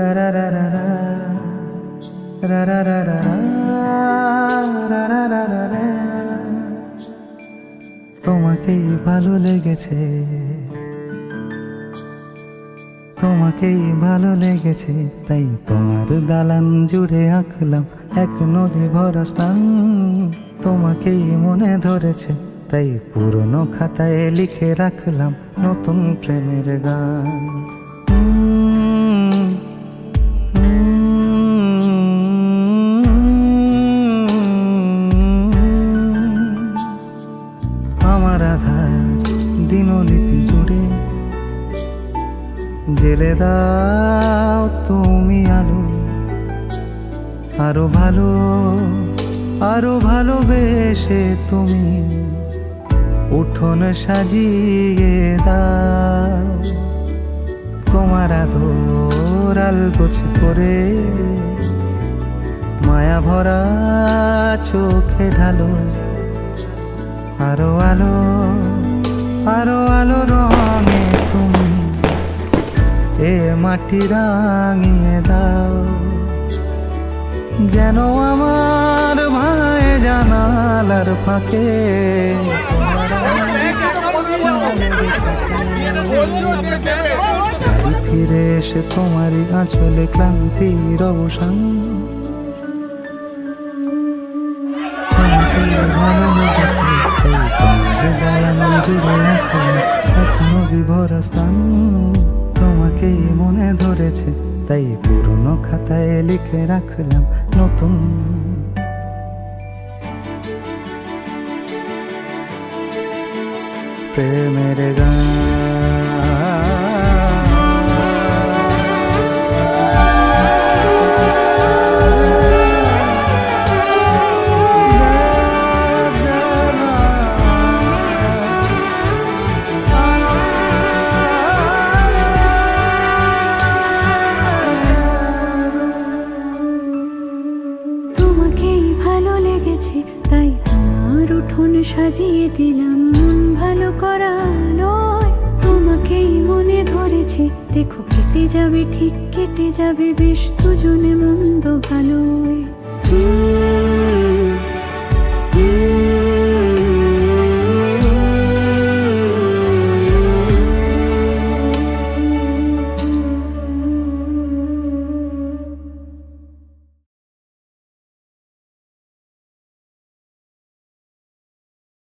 রা রা রা রা রা রা রা রা রা রা রা রা রা রা। তোমাকেই ভালো লেগেছে, তোমাকেই ভালো লেগেছে, তাই তোমার দালান জুড়ে আঁকলাম এক নদী ভরা স্নান। তোমাকেই মনে ধরেছে, তাই পুরনো খাতায় লিখে রাখলাম নতুন প্রেমের গান। আমার আধার দিনলিপি জুড়ে জেলে দাও তুমি আলো, আরো ভালো আরো ভালোবেসে তুমি উঠোন সাজিয়ে দাও। তোমার আদর আলগোছে করে মায়া ভরা চোখে ঢালো, আরো আলো আরো আলো রঙে তুমি এ মাটি রাঙিয়ে দাও। যেন আমার ভাই জানালার ফাঁকে গাড়ি ফিরে এসে তোমারই আঁচলে ক্লান্তির অবসান। তোমাকে ভালো লেগেছে, তাই তোমার দালান জুড়ে রাখলাম এক নদী ভরা স্থান। তোমাকেই মনে ধরেছে, তাই পুরনো খাতায় লিখে রাখলাম নতুন প্রেমের গান। তাই তোমার উঠোন সাজিয়ে দিলাম মন ভালো করালো। তোমাকেই মনে ধরেছে, দেখো কেটে যাবে ঠিক কেটে যাবে বেশ দুজনে মন্দ ভালোই।